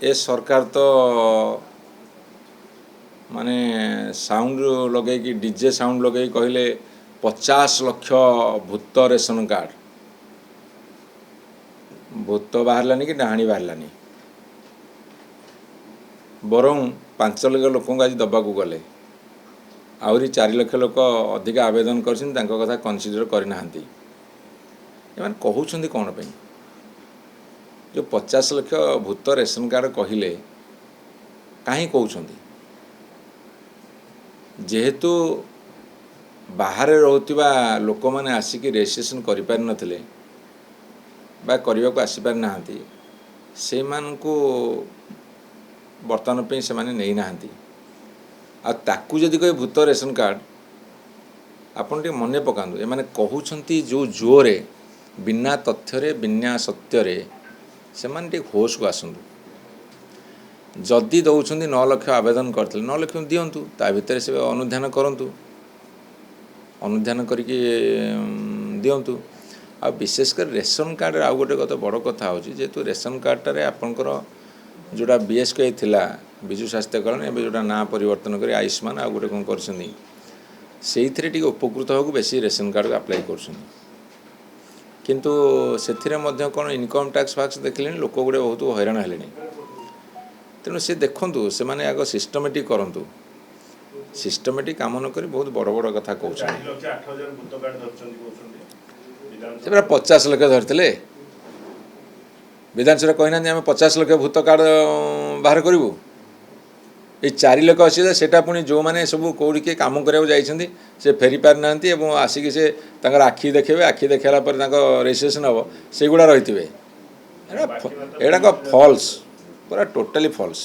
ए सरकार तो माने साउंड लगे कि डीजे साउंड लगे कहले 50 लाख भूत रेशन कार्ड भूत बाहरलानी कि डाहाणी बाहरलानी बरं 5 लाख लोक आज दबाक गले आहरी 4 लाख लोक अधिक आवेदन कर कथा कनसीडर करना कहते कौन पे जो 50 लाख भूत रेशन कार्ड कहले कहीं कहते जेहेतु बाहर रोकवा लोक मैंने आसिक रेजिस्ट्रेशन करें बा करने को आसीपार ना से बर्तमान पे से नहीं ना आकु जदि कहे भूत रेशन कार्ड आपन टे मन पकातु एमाने कहते जो जोरे बिना तथ्य बिना सत्यर से माने होश को आसतु जदि दौरान 9 लाख आवेदन करते 9 लाख दिंतु ता भितर से अनुधान करूँ अनुधान करके दिंतु आ विशेषकर रेशन कार्ड आउ गोटे कत बड़ कथा हो जेहेतु रेशन कार्डटे आपंकर जोड़ा बीएसके थिला विजु स्वास्थ्य कल्याण एवं जोड़ा ना परिवर्तन कर आयुष्मान आ गोटे कौन कर उपकृत होगा बेसी रेशन कार्ड को अप्लाई कर किंतु से कौन इनकम टैक्स फैक्स देखले लोक गुड़े बहुत हैरान है तेणु से देखु से माने आग सिस्टमेटिक करूँ सिस्टमेटिक काम न कर बहुत बड़ बड़ कथा कहते 50 लाख धरते विधानसभा कहना आम 50 लाख भूत कार्ड बाहर करूँ ये 4 लाख अच्छी से पुणी जो मैंने सब कौड़ी किए कम कराया से फेरी पार ना आसिक से आखि देखे आखि देखला रेजिस्ट्रेशन हम से गुड़ा रही एटा फॉल्स पूरा टोटाली फॉल्स।